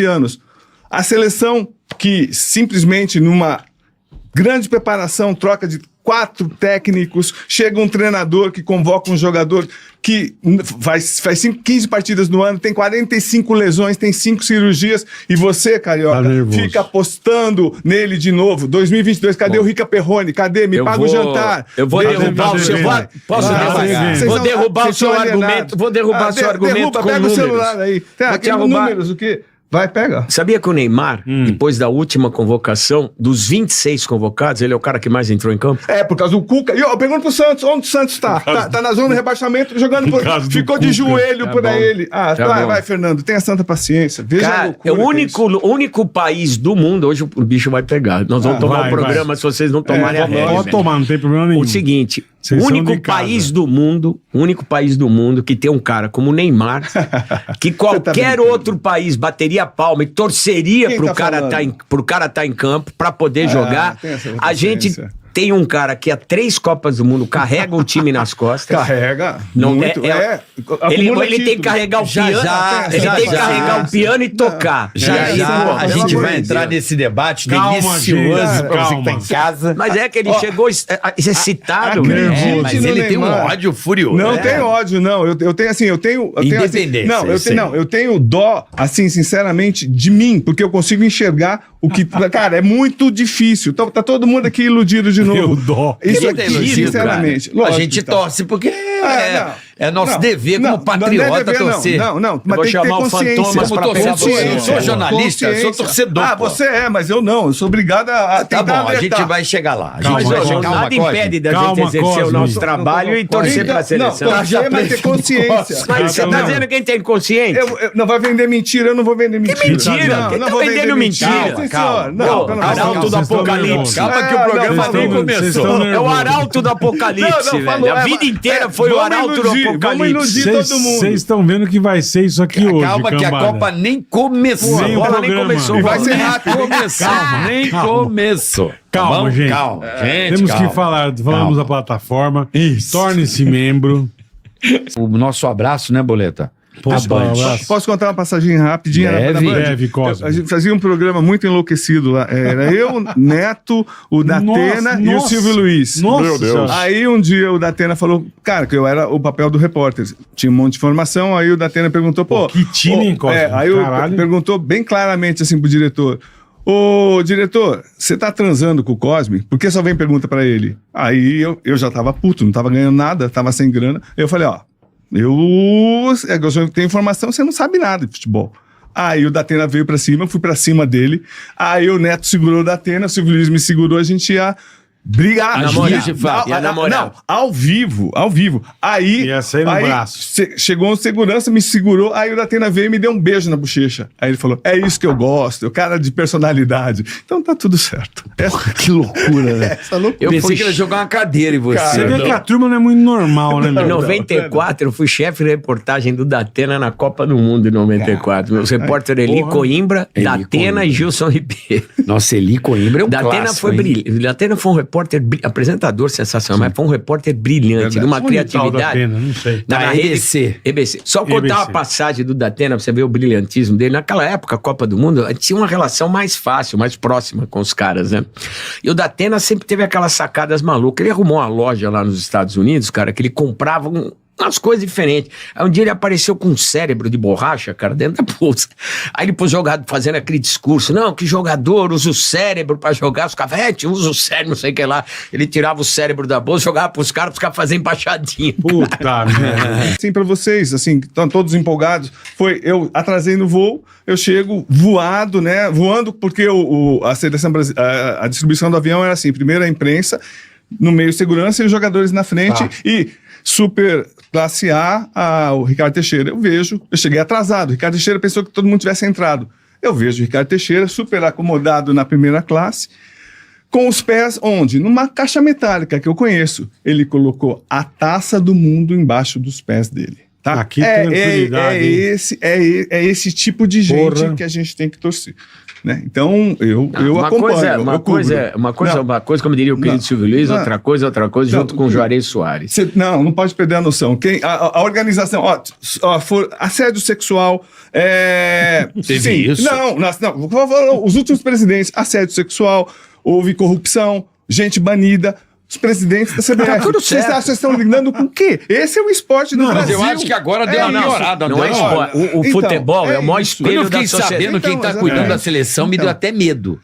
anos. A seleção que simplesmente numa grande preparação, troca de 4 técnicos, chega um treinador que convoca um jogador que faz 15 partidas no ano, tem 45 lesões, tem 5 cirurgias, e você, Carioca, fica apostando nele de novo. 2022, cadê o Rica Perrone? Cadê? Me paga o jantar. Eu vou derrubar o seu... Vou derrubar o seu argumento. Vou derrubar o seu argumento com pega números. o celular aí. Tem números, o quê? Vai, pega. Sabia que o Neymar, depois da última convocação, dos 26 convocados, ele é o cara que mais entrou em campo? É, por causa do Cuca. E eu pergunto pro Santos, onde o Santos tá? Tá na zona de rebaixamento, jogando por... Ficou de joelho por ele. Vai, Fernando, tenha santa paciência. Veja a loucura. É o único país do mundo, hoje o bicho vai pegar. Nós vamos tomar o programa se vocês não tomarem a rédea. Pode tomar, não tem problema nenhum. O seguinte... O único país do mundo que tem um cara como o Neymar, que qualquer outro país bateria a palma e torceria pro cara tá em campo pra poder jogar. A gente tem um cara que há 3 Copas do Mundo carrega o time nas costas. Carrega. Não ele tem que carregar o piano. Ele tem que carregar o piano e tocar. A gente vai entrar nesse debate delicioso pra você que tá em casa. Mas é que ele chegou excitado. Mas ele tem um ódio furioso. Não tem ódio, não. Eu tenho assim, independência. Eu tenho dó, assim, sinceramente, de mim, porque eu consigo enxergar o que... Cara, é muito difícil. Tá todo mundo aqui iludido de novo. Dó. Isso aqui, sinceramente. A gente torce porque é nosso dever como patriota torcer. Não, mas tem que ter consciência. Eu sou jornalista, eu sou torcedor. Você mas eu não. Eu sou obrigado a tentar alertar. A gente vai chegar lá. Nada impede da gente exercer o nosso trabalho e torcer pra seleção. Mas ter consciência. Mas você tá dizendo quem tem consciência? Não vai vender mentira, eu não vou vender mentira. Que mentira? Quem tá vendendo mentira? Calma. Arauto do Apocalipse. Calma que o programa nem começou. É o Arauto do Apocalipse, velho. A vida inteira foi o Arauto do Apocalipse. Vamos iludir todo mundo. Vocês estão vendo que vai ser isso aqui hoje, calma que a Copa nem começou. Nem A bola nem começou. E vai ser rápido. Nem começou. Calma, gente. Temos que falar, falamos da plataforma. Torne-se membro. O nosso abraço, né, Boleta? Posso contar uma passagem rapidinha? Deve, Cosmo. A gente fazia um programa muito enlouquecido lá. Era eu, Neto, o Datena e o Silvio Luiz. Meu Deus. Aí um dia o Datena falou, cara, que eu era o papel do repórter. Tinha um monte de informação, aí o Datena perguntou, que time, hein, Cosmo? Aí perguntou bem claramente assim pro diretor, ô, diretor, você tá transando com o Cosme? Por que só vem pergunta pra ele? Aí eu já tava puto, não tava ganhando nada, tava sem grana. Eu falei, eu tenho informação, você não sabe nada de futebol. Aí o Datena veio pra cima, eu fui pra cima dele. Aí o Neto segurou o Datena, o Silvio Luiz me segurou, a gente ia brigar. Não, ao vivo. Aí, ia sair no braço. Chegou um segurança, me segurou, aí o Datena veio e me deu um beijo na bochecha. Aí ele falou, é isso que eu gosto, o cara de personalidade. Então tá tudo certo. Que loucura, né? Eu pensei que ele ia jogar uma cadeira em você. Você vê que a turma não é muito normal, né, meu? Em 94, eu fui chefe de reportagem do Datena na Copa do Mundo em 94. Meus repórteres Eli Coimbra, Datena e Gilson Ribeiro. Nossa, Eli Coimbra é um clássico. Datena foi um repórter, apresentador sensacional, mas foi um repórter brilhante, de uma criatividade. Não sei. Na EBC. Só contar uma passagem do Datena, pra você ver o brilhantismo dele. Naquela época, a Copa do Mundo, tinha uma relação mais fácil, mais próxima com os caras, né? E o Datena sempre teve aquelas sacadas malucas. Ele arrumou uma loja lá nos Estados Unidos, cara, que ele comprava umas coisas diferentes. Aí um dia ele apareceu com um cérebro de borracha, cara, dentro da bolsa. Aí ele pôs jogado fazendo aquele discurso, não, que jogador usa o cérebro pra jogar, os cavetes usa o cérebro, não sei o que lá. Ele tirava o cérebro da bolsa, jogava pros caras fazer embaixadinha. Puta merda. Assim, pra vocês, assim, estão todos empolgados, eu atrasei no voo, eu chego voado, né, voando porque a seleção brasileira, a distribuição do avião era assim, primeiro a imprensa, no meio segurança e os jogadores na frente, e super classe A, o Ricardo Teixeira. Eu cheguei atrasado. O Ricardo Teixeira pensou que todo mundo tivesse entrado. Eu vejo o Ricardo Teixeira super acomodado na primeira classe, com os pés onde? Numa caixa metálica que eu conheço. Ele colocou a taça do mundo embaixo dos pés dele. Tá? Aqui, tranquilidade. É esse tipo de gente que a gente tem que torcer. Né? Então, eu acompanho. Uma coisa, como diria o querido Silvio Luiz, outra coisa, junto com o Juarez Soares. Não pode perder a noção. A organização, assédio sexual, Teve isso? Não, os últimos presidentes, assédio sexual, houve corrupção, gente banida. Os presidentes da CBF. Tá tudo certo. Vocês estão lidando com o quê? Esse é o esporte do Brasil. Mas eu acho que agora deu uma melhorada. Não é esporte. O futebol é o maior espelho da sociedade. Quando eu fiquei sabendo quem tá cuidando da seleção, me deu até medo.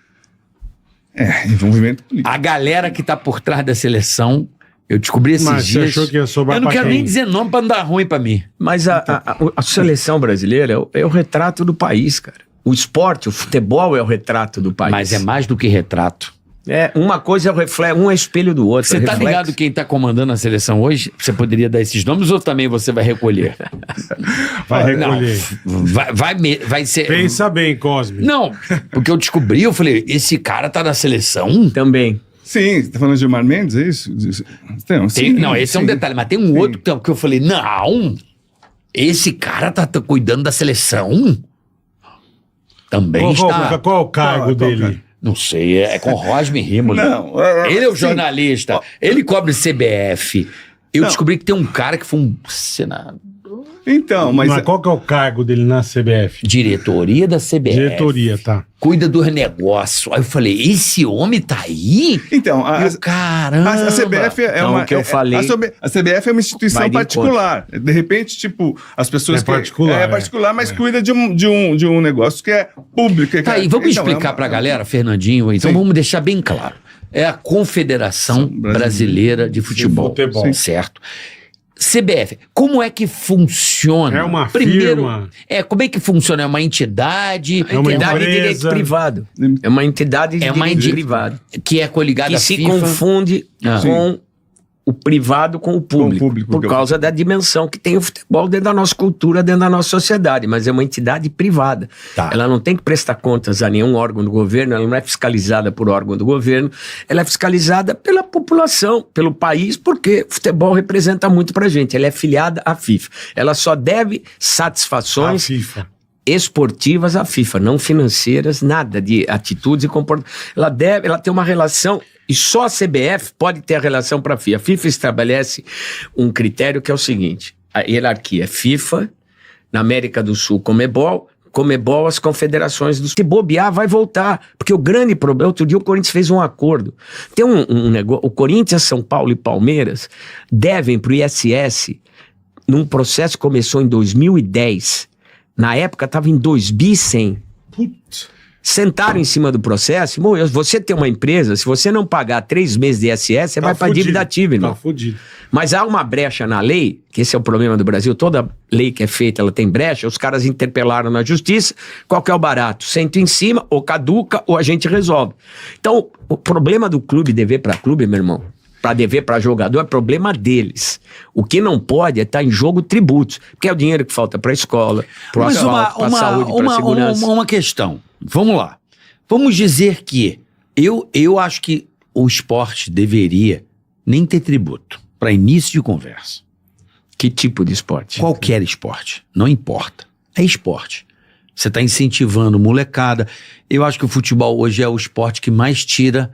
Envolvimento político. A galera que tá por trás da seleção, eu descobri esses dias. Você achou que ia sobrar eu não quero quem? nem dizer nome pra não dar ruim pra mim. Mas a seleção brasileira é o retrato do país, cara. O esporte, o futebol é o retrato do país. Mas é mais do que retrato. Uma coisa é o reflexo, um é espelho do outro. Você tá ligado quem tá comandando a seleção hoje? Você poderia dar esses nomes ou também você vai recolher? Vai recolher. Vai ser... Pensa bem, Cosme. Não, porque eu descobri, eu falei, esse cara tá na seleção? Também. Sim, você tá falando de Gilmar Mendes, é isso? Esse é um detalhe, mas tem um outro que eu falei, não, esse cara tá cuidando da seleção? Também está... Qual é o cargo dele? Não sei, é com Rosme Rímolo. Ele é o jornalista, ele cobre CBF. Eu descobri que tem um cara que foi um senador. Então, mas qual que é o cargo dele na CBF? Diretoria da CBF. Diretoria, tá. Cuida dos negócios. Aí eu falei, esse homem tá aí? Então, caramba. A CBF é uma... que eu falei. A CBF é uma instituição particular. De repente, tipo, as pessoas... É particular, mas cuida de um negócio que é público. Tá aí, vamos explicar pra galera, Fernandinho, então vamos deixar bem claro. É a Confederação Brasileira de Futebol. Certo? CBF, como é que funciona? É uma firma? Como é que funciona? É uma entidade? É uma entidade de direito privado. É uma entidade de direito privado. Que é coligada à FIFA. Que se confunde com o privado com o público por causa da dimensão que tem o futebol dentro da nossa cultura, dentro da nossa sociedade, mas é uma entidade privada. Ela não tem que prestar contas a nenhum órgão do governo, ela não é fiscalizada por órgão do governo, ela é fiscalizada pela população, pelo país, porque o futebol representa muito pra gente, ela é filiada à FIFA. Ela só deve satisfações esportivas à FIFA, não financeiras, nada de atitudes e comportamentos. Ela tem uma relação, e só a CBF pode ter a relação para a FIFA. A FIFA estabelece um critério que é o seguinte: a hierarquia é FIFA, na América do Sul, Comebol, as confederações do... Se bobear, vai voltar, porque o grande problema, outro dia o Corinthians fez um acordo. Tem um negócio, o Corinthians, São Paulo e Palmeiras devem para o ISS, num processo que começou em 2010, na época estava em 2.100 bi. Sentaram em cima do processo. Você tem uma empresa, se você não pagar 3 meses de ISS, você vai para dívida ativa, irmão. Tá fudido. Mas há uma brecha na lei, que esse é o problema do Brasil, toda lei que é feita, ela tem brecha, os caras interpelaram na justiça, qual que é o barato? Senta em cima, ou caduca, ou a gente resolve. Então, o problema do clube dever para clube, meu irmão, para dever para jogador, é problema deles. O que não pode é estar em jogo tributos, porque é o dinheiro que falta para a escola, para o asfalto, para a saúde, para a segurança. Uma questão, vamos lá. Vamos dizer que eu acho que o esporte deveria nem ter tributo, para início de conversa. Que tipo de esporte? Qualquer esporte, não importa. É esporte. Você está incentivando molecada. Eu acho que o futebol hoje é o esporte que mais tira...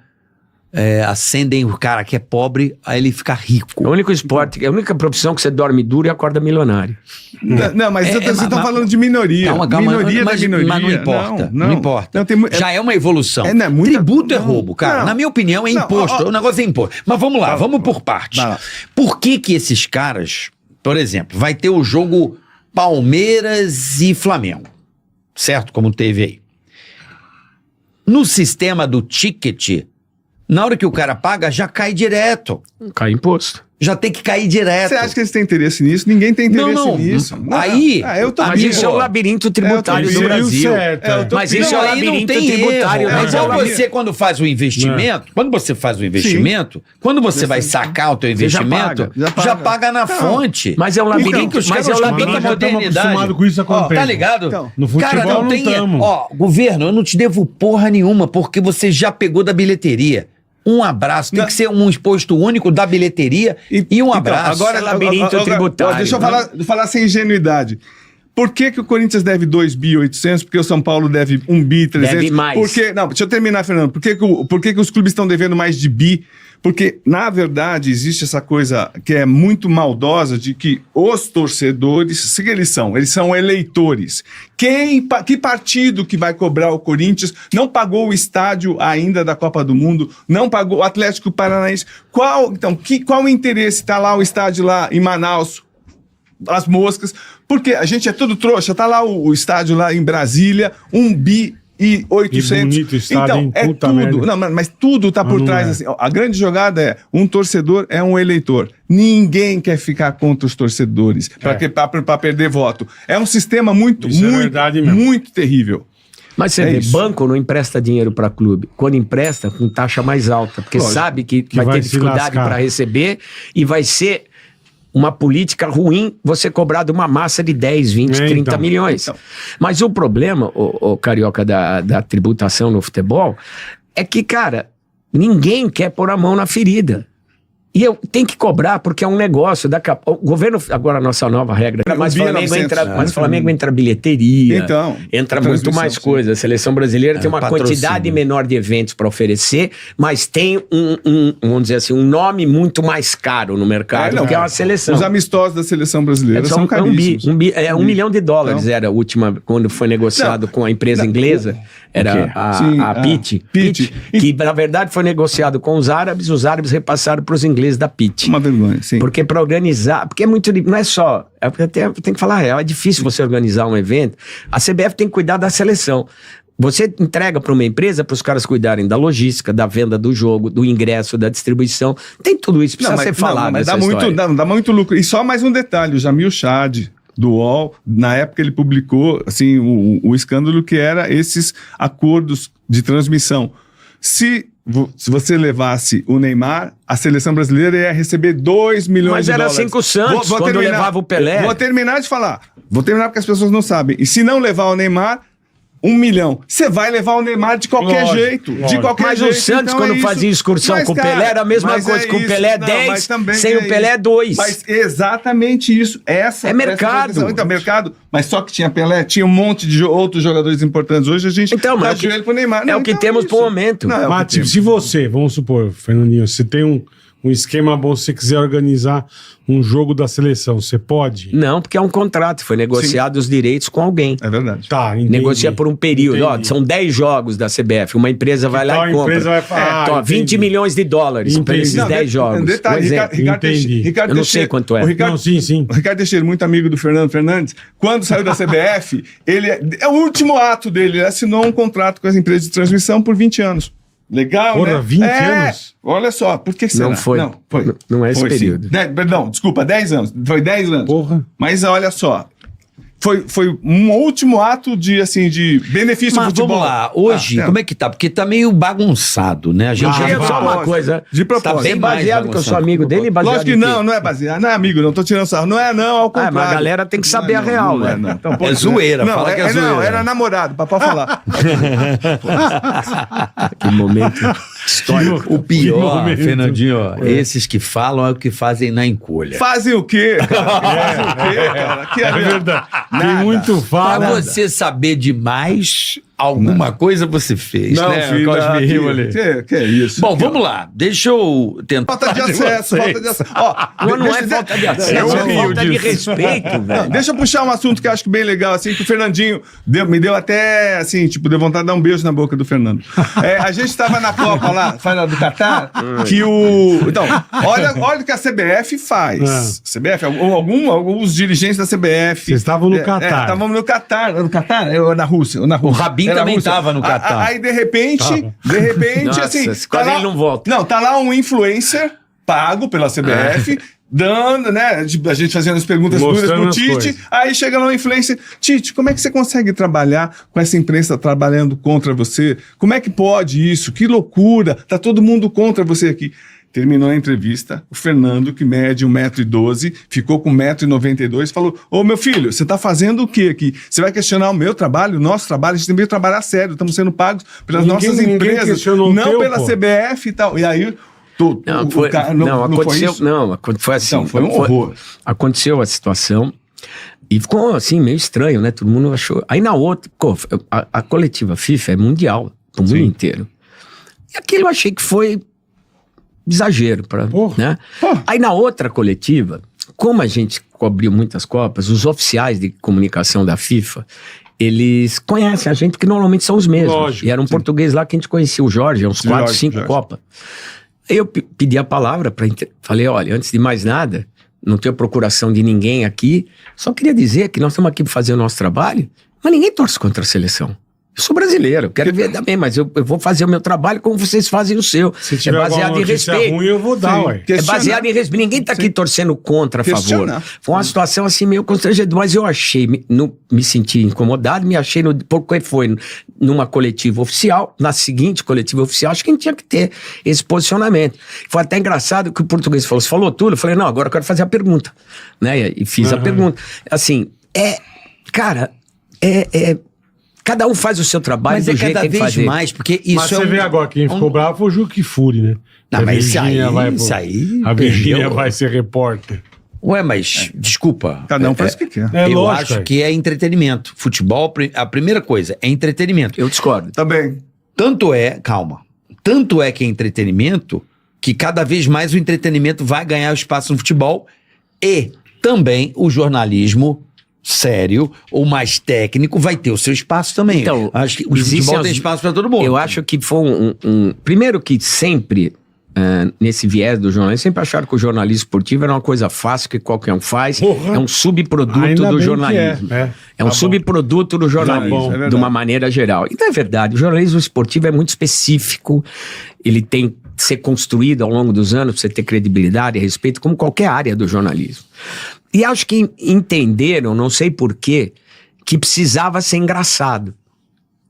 acendem o cara que é pobre, aí ele fica rico. É o único esporte, é a única profissão que você dorme duro e acorda milionário. Não, mas você está falando de minoria. Calma, minoria mas não importa. Não importa. Já é uma evolução. Tributo é roubo, cara. Na minha opinião, é imposto. O negócio é imposto. Mas vamos lá, vamos por partes. Por que esses caras, por exemplo, vai ter o jogo Palmeiras e Flamengo, certo? Como teve aí. No sistema do ticket, na hora que o cara paga, já cai direto. Cai imposto. Já tem que cair direto. Você acha que eles têm interesse nisso? Ninguém tem interesse nisso. Aí... Mas isso é o labirinto tributário do Brasil. Mas isso é o labirinto tributário. Mas você, quando faz o investimento, quando você vai sacar o teu investimento, já paga na fonte. Mas é o labirinto, da modernidade. Acostumado com isso acontecendo. Tá ligado? No futebol não estamos. Governo, eu não te devo porra nenhuma, porque você já pegou da bilheteria. Um abraço. Tem que ser um exposto único da bilheteria e um abraço. Agora, labirinto tributário. Deixa eu falar sem ingenuidade. Por que o Corinthians deve 2.800 bi? Porque o São Paulo deve 1.300 bi? Deve mais. Não, deixa eu terminar, Fernando. Por que os clubes estão devendo mais de bi? Porque, na verdade, existe essa coisa que é muito maldosa de que os torcedores, o que eles são? Eles são eleitores. Que partido que vai cobrar o Corinthians não pagou o estádio ainda da Copa do Mundo, não pagou o Atlético Paranaense? Qual o interesse? Está lá o estádio lá em Manaus, as moscas, porque a gente é tudo trouxa, tá lá o estádio lá em Brasília, 1.8 bi. E bonito estádio, então, é tudo. Merda. Não, mas tudo tá por trás. Assim, a grande jogada é um torcedor é um eleitor. Ninguém quer ficar contra os torcedores para perder voto. É um sistema muito terrível. Mas você vê, banco não empresta dinheiro para clube. Quando empresta, com taxa mais alta, porque sabe que vai ter dificuldade para receber e vai ser uma política ruim você cobrar de uma massa de 10, 20, 30 milhões. Mas o problema, o Carioca, da tributação no futebol, é que, cara, ninguém quer pôr a mão na ferida. E eu tenho que cobrar porque é um negócio. O governo, agora a nossa nova regra, mas Flamengo entra bilheteria, entra muito mais coisa. A seleção brasileira tem uma quantidade menor de eventos para oferecer, mas tem vamos dizer assim, um nome muito mais caro no mercado, que é uma seleção. Os amistosos da seleção brasileira são caríssimos. $1 milhão era a última, quando foi negociado com a empresa inglesa, era a Pitt, que na verdade foi negociado com os árabes repassaram para os ingleses da Pitt. Uma vergonha, sim. Porque para organizar, porque é muito, não é só, tem que falar real, é difícil você organizar um evento. A CBF tem que cuidar da seleção. Você entrega para uma empresa para os caras cuidarem da logística, da venda do jogo, do ingresso, da distribuição. Tem tudo isso, precisa ser falado. Mas dá muito lucro. E só mais um detalhe, o Jamil Chad, do UOL, na época ele publicou assim, o escândalo que era esses acordos de transmissão. Se você levasse o Neymar, a seleção brasileira ia receber 2 milhões de dólares. Mas era 5 Santos quando levava o Pelé. Vou terminar de falar. Vou terminar porque as pessoas não sabem. E se não levar o Neymar, 1 milhão. Você vai levar o Neymar de qualquer jeito. De qualquer jeito. Mas o Santos, então, quando fazia excursão com o Pelé, era a mesma coisa. Com o Pelé 10, sem o Pelé 2. Mas exatamente isso. É mercado. Então, mercado. Mas só que tinha Pelé, tinha um monte de outros jogadores importantes. Hoje a gente dá joelho pro Neymar. É o que temos pro momento. Mas tipo, se você, vamos supor, Fernandinho, você tem um esquema bom, se você quiser organizar um jogo da seleção, você pode? Não, porque é um contrato, foi negociado os direitos com alguém. É verdade. Tá, entendi. Negocia por um período, são 10 jogos da CBF, uma empresa vai lá e compra. Empresa vai falar, 20 milhões de dólares para esses 10 jogos. Detalhe, Ricardo eu não sei quanto é. O Ricardo Teixeira, muito amigo do Fernando Fernandes, quando saiu da CBF, o último ato dele, ele assinou um contrato com as empresas de transmissão por 20 anos. Legal, né? 20 anos? Olha só, por que será? Não foi. Não é esse período. Perdão, desculpa, 10 anos. Foi 10 anos. Porra. Mas olha só, foi um último ato de benefício do futebol. Vamos lá, hoje, como é que tá? Porque tá meio bagunçado, né? A gente só uma coisa. De propósito. Tá bem baseado que eu sou amigo dele, baseado. Lógico que não é baseado. Não é amigo, não tô tirando sarro. Não, ao contrário. Mas a galera tem que saber a real, né? Então, é zoeira, fala que é zoeira. Não, era namorado, pra falar. Que momento histórico. O pior, Fernandinho, esses que falam é o que fazem na encolha. Fazem o quê? Cara? É verdade. Tem muito fala. Pra você saber demais, alguma coisa você fez, não, né? Filho, que é isso? Bom, vamos lá. Deixa eu tentar. Falta de acesso. Não é falta de acesso, é falta de respeito, velho. Deixa eu puxar um assunto que eu acho bem legal, assim, que o Fernandinho me deu até, assim, deu vontade de dar um beijo na boca do Fernando. A gente estava na Copa lá, do Catar, que Então, olha o que a CBF faz. CBF, alguns dirigentes da CBF. Vocês estavam no Catar. Estávamos no Catar. No Catar? Ou na Rússia? O Rabin também estava no Catar. Aí, de repente, nossa, assim... Quase ele não volta. Não, tá lá um influencer pago pela CBF... dando, né? A gente fazendo as perguntas duras pro Tite. Aí chega lá um influencer. Tite, como é que você consegue trabalhar com essa imprensa trabalhando contra você? Como é que pode isso? Que loucura! Tá todo mundo contra você aqui. Terminou a entrevista, o Fernando, que mede 1,12 m, ficou com 1,92 m, falou, ô meu filho, você tá fazendo o quê aqui? Você vai questionar o meu trabalho, o nosso trabalho? A gente tem que trabalhar sério, estamos sendo pagos pelas nossas empresas, não pela CBF e tal. E aí... Foi assim. Então, foi um horror. Aconteceu a situação e ficou assim, meio estranho, né? Todo mundo achou. Aí na outra, a coletiva FIFA é mundial, pro mundo inteiro. E aquilo eu achei que foi exagero, né? Aí na outra coletiva, como a gente cobriu muitas Copas, os oficiais de comunicação da FIFA, eles conhecem a gente, porque normalmente são os mesmos. Lógico, e era um português lá que a gente conhecia, o Jorge, uns 4, 5 Copas. Aí eu pedi a palavra, falei, olha, antes de mais nada, não tenho procuração de ninguém aqui, só queria dizer que nós estamos aqui para fazer o nosso trabalho, mas ninguém torce contra a seleção. Eu sou brasileiro, quero ver também, mas eu vou fazer o meu trabalho como vocês fazem o seu. Se tiver baseado em respeito. Ruim, eu vou dar, ué. É baseado em respeito. Ninguém está aqui torcendo contra, a favor. Foi uma situação assim meio constrangedora, mas eu achei, me senti incomodado, porque foi numa coletiva oficial, na seguinte coletiva oficial, acho que a gente tinha que ter esse posicionamento. Foi até engraçado que o português falou, você falou tudo? Eu falei, não, agora eu quero fazer a pergunta. Né? E fiz a pergunta. Assim, cada um faz o seu trabalho do jeito que tem que fazer. Mas é cada vez mais, porque isso mas você vê agora, quem ficou bravo foi o Juque Furi, né? Não, mas isso aí... A Virgínia vai ser repórter. Ué, mas, desculpa. Cada um faz o que quer. Eu lógico, acho que é entretenimento. Futebol, a primeira coisa, é entretenimento. Eu discordo. Também. Tanto é que é entretenimento, que cada vez mais o entretenimento vai ganhar espaço no futebol e também o jornalismo sério ou mais técnico vai ter o seu espaço também. Então, acho que o futebol tem espaço para todo mundo. Eu acho que foi primeiro que sempre, nesse viés do jornalismo, sempre acharam que o jornalismo esportivo era uma coisa fácil que qualquer um faz. É um subproduto do jornalismo. É um subproduto do jornalismo, de uma maneira geral. E não é verdade. O jornalismo esportivo é muito específico. Ele tem que ser construído ao longo dos anos para você ter credibilidade e respeito, como qualquer área do jornalismo. E acho que entenderam, não sei porquê, que precisava ser engraçado.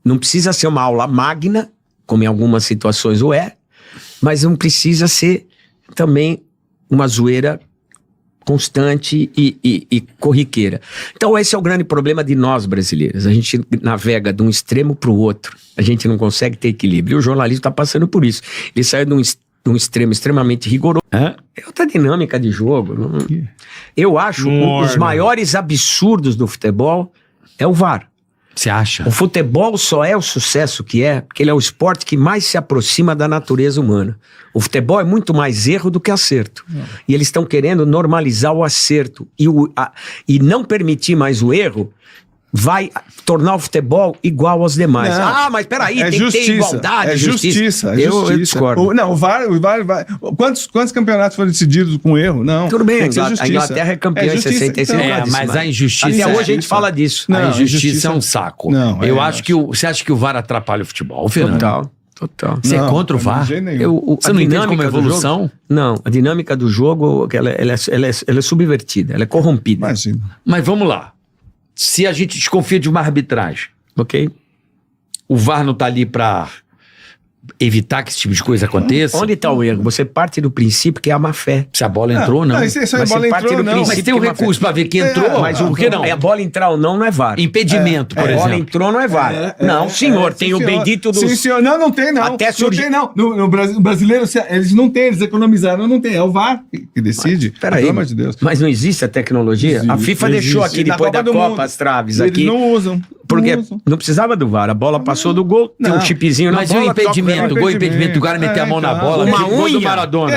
Não precisa ser uma aula magna, como em algumas situações o é, mas não precisa ser também uma zoeira constante e corriqueira. Então esse é o grande problema de nós brasileiros. A gente navega de um extremo para o outro. A gente não consegue ter equilíbrio. E o jornalismo está passando por isso. Ele saiu de um extremo extremamente rigoroso. É outra dinâmica de jogo. Eu acho os maiores absurdos do futebol é o VAR. Você acha? O futebol só é o sucesso que é, porque ele é o esporte que mais se aproxima da natureza humana. O futebol é muito mais erro do que acerto. E eles estão querendo normalizar o acerto. E não permitir mais o erro vai tornar o futebol igual aos demais. Não, mas peraí, tem que ter igualdade. É justiça. Eu discordo. O VAR. Quantos campeonatos foram decididos com erro? Não. Tudo bem, a Inglaterra é campeã em 65. Então, mas a injustiça... Até hoje a gente fala disso. Não, a injustiça é um saco. Não, acho que você acha que o VAR atrapalha o futebol, Fernando? Total. Você é contra o VAR? Você não entende como evolução? Não, a dinâmica do jogo ela é subvertida, ela é corrompida. Imagina. Mas vamos lá. Se a gente desconfia de uma arbitragem, ok? O VAR não tá ali pra evitar que esse tipo de coisa aconteça? Onde está o erro? Você parte do princípio que é a má fé. Se a bola entrou ou não. Mas se a bola entrou, não. Mas tem um recurso para ver que entrou. Mas por que não? A bola entrar ou não é VAR. Impedimento, por exemplo. A bola entrou não é VAR. Não, senhor, tem o bendito dos... Sim, senhor. Não tem não. Até surgir... Não tem não. No brasileiro, eles não têm, eles economizaram, não tem. É o VAR que decide. Peraí. Pelo amor de Deus. Mas não existe a tecnologia? A FIFA deixou aqui depois da Copa as traves aqui. Eles não usam. Porque não precisava do VAR. A bola passou do gol, tem um chipzinho na bola. Mas o impedimento, o gol impedimento, o cara meter a mão na bola. Uma unha. Gol do Maradona.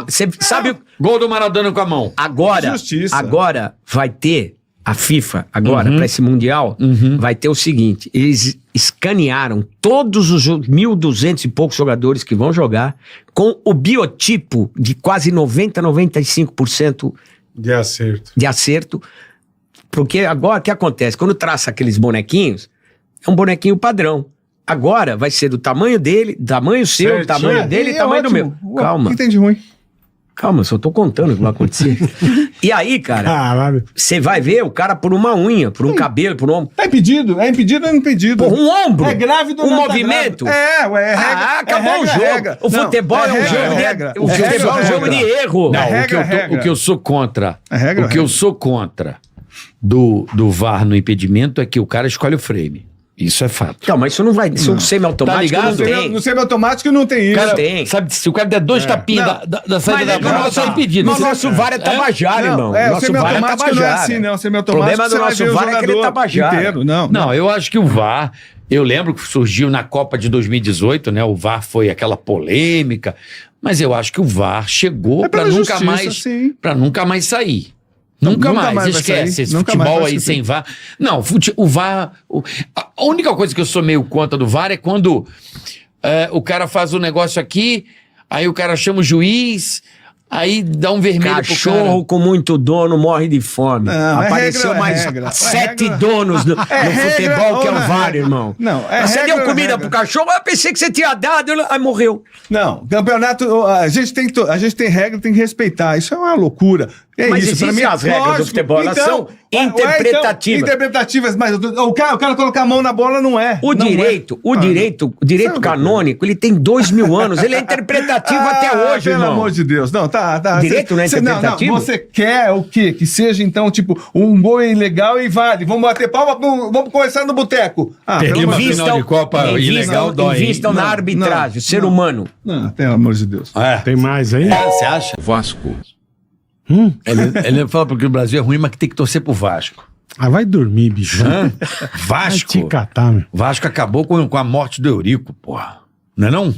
Você sabe... Gol do Maradona com a mão. Agora vai ter a FIFA, para esse Mundial, vai ter o seguinte, eles escanearam todos os 1.200 e poucos jogadores que vão jogar com o biotipo de quase 90-95% de acerto. Porque agora o que acontece? Quando traça aqueles bonequinhos, é um bonequinho padrão. Agora vai ser do tamanho dele, tamanho seu, tamanho dele e tamanho do meu. Calma. O que tem de ruim? Calma, só tô contando o que vai acontecer. E aí, cara, você vai ver o cara por uma unha, por um cabelo, por um ombro. É impedido ou não impedido? Por um ombro. É grávido ou não movimento. É regra. Acabou o jogo. Regra. O futebol é um jogo o futebol é um jogo de erro. Não, o que eu sou contra, eu sou contra do VAR no impedimento é que o cara escolhe o frame. Isso é fato. Não, mas isso não vai. Isso é um semi-automático. Tá ligado? Não tem. No semi-automático não tem isso. Cara, tem. Sabe, se o cara der 2 tapinhas da saída da bola, só impedido. Mas o nosso VAR é tabajara, irmão. O semi-automático não é assim, não. O semi-automático do nosso VAR é que ele é tabajara. Inteiro. Não, eu acho que o VAR... Eu lembro que surgiu na Copa de 2018, né? O VAR foi aquela polêmica. Mas eu acho que o VAR chegou para nunca mais sair. Nunca mais. Esquece esse futebol aí sem VAR. Não, o VAR... A única coisa que eu sou meio contra do VAR é quando o cara faz um negócio aqui, aí o cara chama o juiz, aí dá um vermelho Cachorro pro cara. com muito dono morre de fome. Não, apareceu mais 7 donos no futebol que é o VAR, irmão. Não, você deu comida pro cachorro, eu pensei que você tinha dado, aí morreu. Não, campeonato, a gente tem regra, tem que respeitar. Isso é uma loucura. Mas isso, existem as regras do futebol, elas são interpretativas. Interpretativas, mas o cara colocar a mão na bola não é. O direito canônico, ele tem 2000 anos, ele é interpretativo até hoje, irmão. Pelo amor de Deus. Não, tá. Direito não é interpretativo? Você quer o quê? Que seja, então, tipo, um gol ilegal e vale. Vamos bater palma, vamos começar no boteco. Uma final de Copa ilegal dói. Invistam na arbitragem, ser humano. Não, pelo amor de Deus. Tem mais aí? Você acha? Vasco. Ele fala porque o Brasil é ruim, mas que tem que torcer pro Vasco. Vai dormir, bicho. Vasco. Vai te catar, meu. Vasco acabou com a morte do Eurico, porra. Não é não?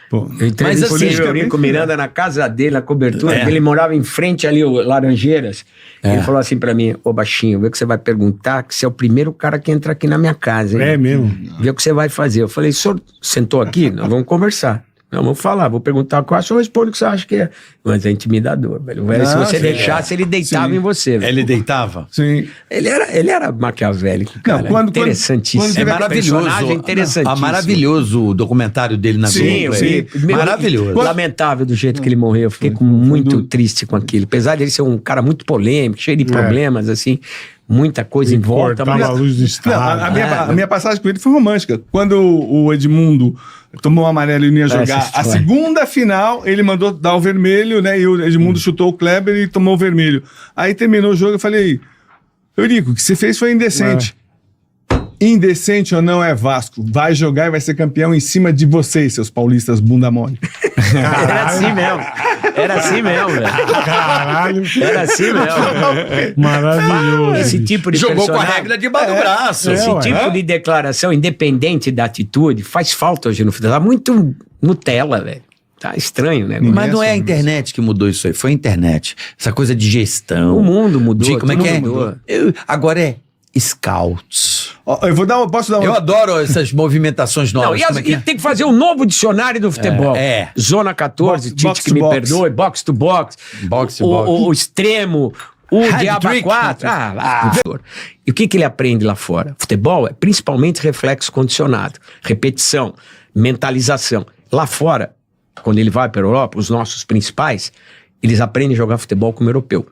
Pô, eu entrevistei o Eurico Miranda na casa dele, na cobertura, ele morava em frente ali, o Laranjeiras. Ele falou assim pra mim, baixinho, vê o que você vai perguntar, que você é o primeiro cara que entra aqui na minha casa, hein? É mesmo? Vê o que você vai fazer. Eu falei, o senhor sentou aqui? Nós vamos conversar. Não, vamos falar, vou perguntar o que eu respondo o que você acha que é. Mas é intimidador, velho. Se você deixasse, ele deitava em você. Velho. Ele deitava? Sim. Ele era maquiavélico, cara. Interessantíssimo. É maravilhoso. Interessantíssimo. Maravilhoso o documentário dele na Globo. Sim. Maravilhoso. Lamentável do jeito que ele morreu. Eu fiquei muito triste com aquilo. Apesar de ele ser um cara muito polêmico, cheio de problemas, assim... Muita coisa em volta. Mas... a luz do estado. A minha passagem com ele foi romântica. Quando o Edmundo tomou o amarelo e não ia jogar a segunda final, ele mandou dar o vermelho, né? E o Edmundo chutou o Kleber e tomou o vermelho. Aí terminou o jogo, eu falei, Eurico, o que você fez foi indecente. Indecente ou não é Vasco. Vai jogar e vai ser campeão em cima de vocês, seus paulistas bunda mole. Era assim mesmo, velho. Caralho. Era assim mesmo. Maravilhoso. Esse tipo de jogou com a regra debaixo do braço. Esse tipo de declaração, independente da atitude, faz falta hoje no futebol. Tá muito Nutella, velho. Tá estranho, né? Mas não é a internet que mudou isso aí, foi a internet. Essa coisa de gestão. O mundo mudou. Como é que é? Agora é scouts. Posso dar Eu adoro essas movimentações novas. Não, e tem que fazer um novo dicionário do futebol. Zona 14, Tite que me perdoe, box to box, o extremo, o diabo 4. E o que ele aprende lá fora? Futebol é principalmente reflexo condicionado, repetição, mentalização. Lá fora, quando ele vai para a Europa, os nossos principais, eles aprendem a jogar futebol como europeu.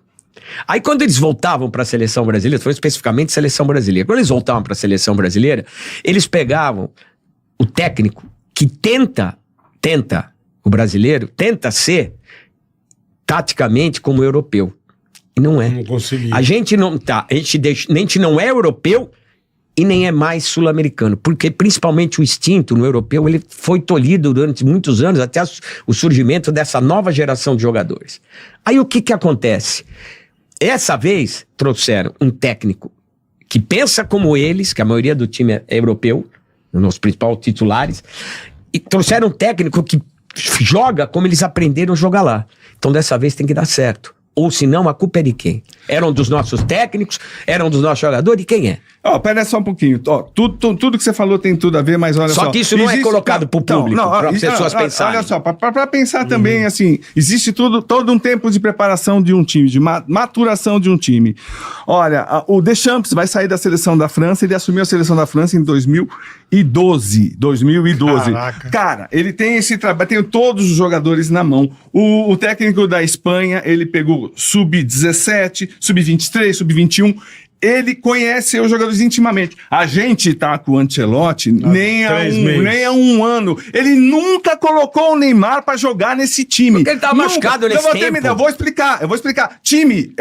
Aí quando eles voltavam para a seleção brasileira, foi especificamente seleção brasileira, quando eles voltavam para a seleção brasileira, eles pegavam o técnico que tenta o brasileiro, tenta ser taticamente como europeu. E não é. Não consegui. A gente não é europeu e nem é mais sul-americano, porque principalmente o instinto no europeu, ele foi tolhido durante muitos anos, até o surgimento dessa nova geração de jogadores. Aí o que acontece? Essa vez trouxeram um técnico que pensa como eles, que a maioria do time é europeu, os principais titulares, e trouxeram um técnico que joga como eles aprenderam a jogar lá. Então dessa vez tem que dar certo. Ou senão, a culpa é de quem? Eram dos nossos técnicos? Eram dos nossos jogadores? De quem é? Pera só um pouquinho. Tudo que você falou tem tudo a ver, mas olha só. Só que isso não é colocado pro público, para as pessoas pensarem. Olha só, para pensar também, assim, existe todo um tempo de preparação de um time, de maturação de um time. Olha, o Deschamps vai sair da seleção da França, ele assumiu a seleção da França em 2000 2012. Caraca. Cara, ele tem esse trabalho, tem todos os jogadores na mão. O técnico da Espanha, ele pegou sub-17, sub-23, sub-21. Ele conhece os jogadores intimamente. A gente tá com o Ancelotti nem há um ano. Ele nunca colocou o Neymar pra jogar nesse time. Porque ele tá machucado nesse tempo. Eu vou explicar. Time,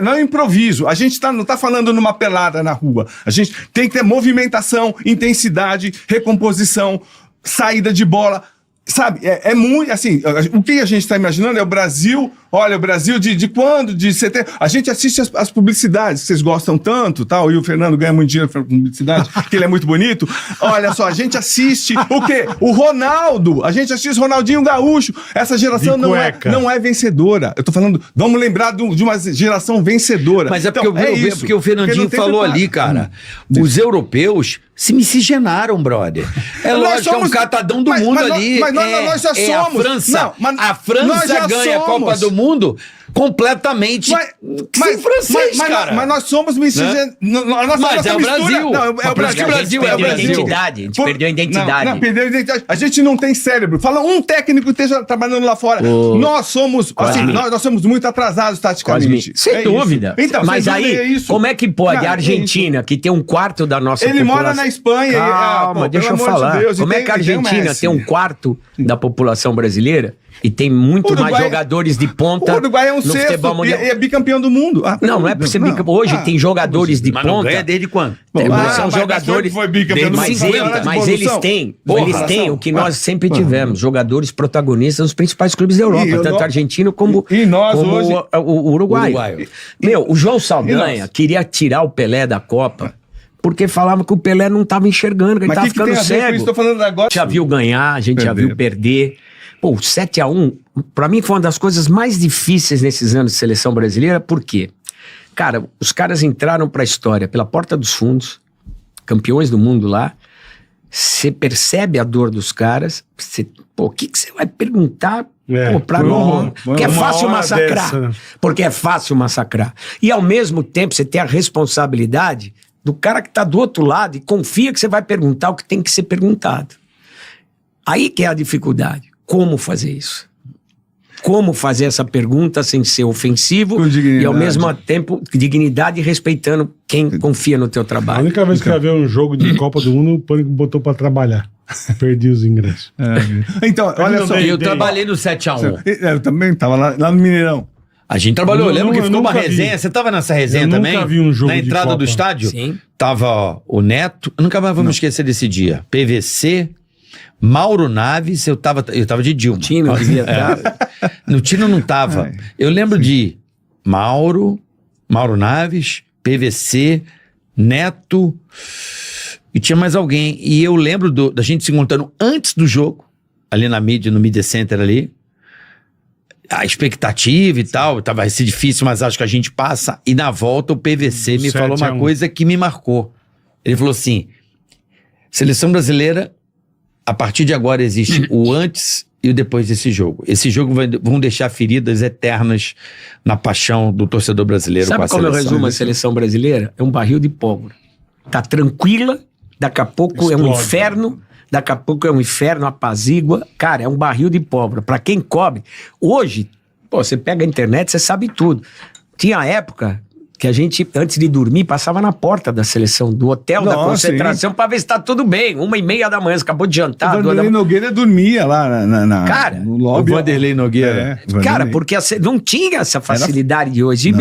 não é improviso. A gente não tá falando numa pelada na rua. A gente tem que ter movimentação, intensidade, recomposição, saída de bola. Sabe, é muito, assim, o que a gente está imaginando é o Brasil, olha, o Brasil de quando? De setembro. A gente assiste as publicidades, que vocês gostam tanto, tal, e o Fernando ganha muito dinheiro com publicidade, porque ele é muito bonito. Olha só, a gente assiste o quê? O Ronaldo, a gente assiste Ronaldinho Gaúcho. Essa geração não é vencedora. Eu tô falando, vamos lembrar de uma geração vencedora. Mas porque o Fernandinho falou ali, cara, os europeus se miscigenaram, brother. É lógico, é um catadão do mundo ali. Mas nós já somos. A França ganha a Copa do Mundo completamente sem francês, cara. Mas nós somos miscigenados. Mas é o Brasil. É o Brasil. A gente perdeu a identidade. Não, perdeu a identidade. A gente não tem cérebro. Fala um técnico que esteja trabalhando lá fora. Nós somos muito atrasados taticamente. Sem dúvida. Então, mas aí, como é que pode a Argentina, que tem um quarto da nossa população... Ele mora na Espanha. Calma, deixa eu falar. Como é que a Argentina tem um quarto da população brasileira e tem muito mais jogadores de ponta? O Uruguai é um sexto e é bicampeão do mundo. Não é pra ser bicampeão. Hoje tem jogadores de ponta. Não ganha desde quando? São jogadores... Mas eles têm o que nós sempre tivemos, jogadores protagonistas nos principais clubes da Europa, tanto argentino como o Uruguai. O João Saldanha queria tirar o Pelé da Copa porque falava que o Pelé não estava enxergando, que ele estava ficando cego. Já viu ganhar, a gente já viu perder. Pô, o 7-1, pra mim, foi uma das coisas mais difíceis nesses anos de seleção brasileira. Por quê? Cara, os caras entraram pra história pela porta dos fundos, campeões do mundo lá. Você percebe a dor dos caras. O que você vai perguntar pra nós? Porque é fácil massacrar. Porque é fácil massacrar. E, ao mesmo tempo, você tem a responsabilidade do cara que tá do outro lado e confia que você vai perguntar o que tem que ser perguntado. Aí que é a dificuldade. Como fazer isso? Como fazer essa pergunta sem ser ofensivo e ao mesmo tempo dignidade e respeitando quem confia no teu trabalho. A única vez que eu vi um jogo de Copa do Mundo, o Pânico botou pra trabalhar. Perdi os ingressos. Então, olha só. Eu trabalhei no 7-1. Eu também tava lá no Mineirão. A gente trabalhou, lembra que ficou uma resenha? Você tava nessa resenha também? Eu nunca vi um jogo na entrada do estádio? Sim. Tava o Neto, eu nunca mais vou me esquecer desse dia. PVC, Mauro Naves, eu tava de Dilma. Tino devia estar. No Tino não tava. Eu lembro de Mauro Naves, PVC, Neto, e tinha mais alguém. E eu lembro da gente se encontrando antes do jogo, ali no Media Center ali. A expectativa e tal, vai ser difícil, mas acho que a gente passa. E na volta o PVC me falou uma coisa que me marcou. Ele falou assim, seleção brasileira, a partir de agora existe o antes e o depois desse jogo. Esse jogo vão deixar feridas eternas na paixão do torcedor brasileiro. Sabe como eu resumo a seleção brasileira? É um barril de pólvora. Tá tranquila, daqui a pouco é um inferno... Daqui a pouco é um inferno, apazigua. Cara, é um barril de pólvora. Pra quem cobre... Hoje, você pega a internet, você sabe tudo. Tinha época que a gente, antes de dormir, passava na porta da seleção, do hotel da concentração, pra ver se tá tudo bem. 1h30 da manhã, você acabou de jantar. O Vanderlei Nogueira dormia lá cara, no lobby. O Vanderlei Nogueira. Cara, porque não tinha essa facilidade de hoje.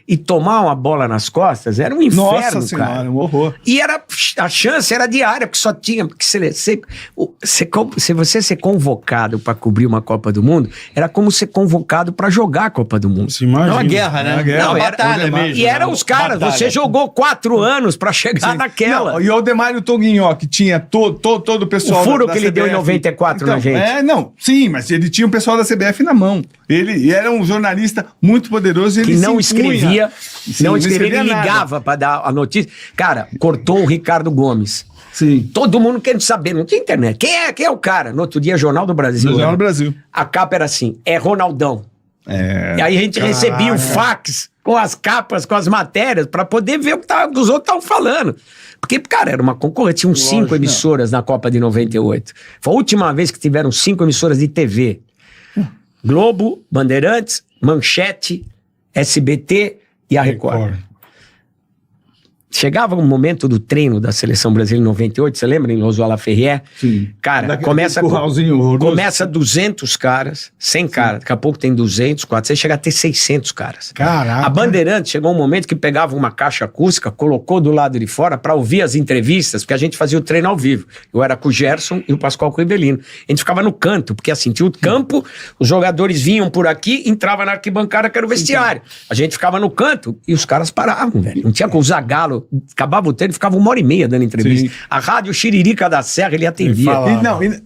E tomar uma bola nas costas era um inferno, Nossa Senhora, cara. Um horror. E a chance era diária, porque só tinha... Se você ser convocado pra cobrir uma Copa do Mundo, era como ser convocado pra jogar a Copa do Mundo. Se imagina. É uma guerra, né? É uma batalha mesmo. E eram os caras, você jogou 4 anos pra chegar naquela. Não, e o Aldemário Toguinho, que tinha todo o pessoal o furo da que ele CBF. deu em 94 na gente. Sim, mas ele tinha o pessoal da CBF na mão. Ele era um jornalista muito poderoso. Ele que não escrevia, ele ligava pra dar a notícia. Cara, cortou o Ricardo Gomes. Sim. Todo mundo querendo saber, não tinha internet. Quem é o cara? No outro dia, Jornal do Brasil. Jornal do Brasil. A capa era assim, é Ronaldão. E aí a gente recebia o fax com as capas, com as matérias, pra poder ver o que os outros estavam falando. Porque, cara, era uma concorrência. Tinham 5 emissoras na Copa de 98. Foi a última vez que tiveram 5 emissoras de TV. Globo, Bandeirantes, Manchete, SBT e a Record. Chegava o momento do treino da Seleção Brasileira em 98, você lembra? Em Oswaldo Ferrier? Sim. Começa 200 caras, 100 caras. Daqui a pouco tem 200, 400, chega a ter 600 caras. Caraca. A Bandeirantes chegou um momento que pegava uma caixa acústica, colocou do lado de fora para ouvir as entrevistas, porque a gente fazia o treino ao vivo. Eu era com o Gerson e o Pascoal Coibelino. A gente ficava no canto, porque assim, tinha o campo, os jogadores vinham por aqui, entrava na arquibancada, que era o vestiário. A gente ficava no canto e os caras paravam, velho. Não tinha com o Zagallo. Acabava o treino, ficava 1h30 dando entrevista. Sim. A rádio Xiririca da Serra, ele atendia.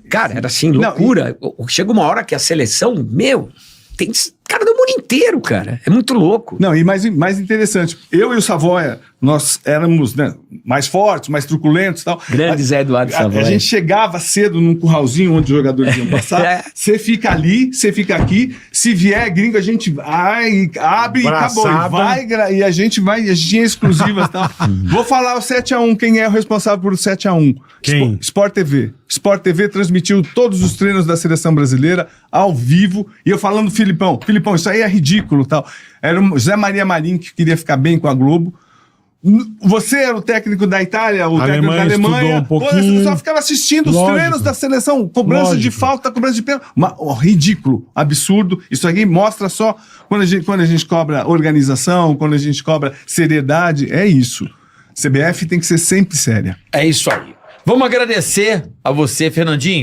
Cara, era assim, loucura. Chega uma hora que a seleção, tem cara do mundo inteiro, cara. É muito louco. Não, e mais interessante, eu e o Savoia, nós éramos, né, mais fortes, mais truculentos e tal. Grande Zé Eduardo Savoia. A gente chegava cedo num curralzinho onde os jogadores iam passar. Você fica ali, você fica aqui. Se vier gringo, a gente vai, abre e acabou. E a gente tinha exclusivas e tal. Vou falar o 7x1, quem é o responsável por 7x1? Quem? Sport TV. Sport TV transmitiu todos os treinos da seleção brasileira ao vivo. E eu falando, Filipão, isso aí é ridículo, tal. Era o José Maria Marinho que queria ficar bem com a Globo. Você era o técnico da Itália, o técnico da Alemanha. Você só ficava assistindo os treinos da seleção, cobrança de falta, cobrança de pênalti. Ridículo, absurdo. Isso aqui mostra só quando a gente cobra organização, quando a gente cobra seriedade. É isso. CBF tem que ser sempre séria. É isso aí. Vamos agradecer a você, Fernandinho.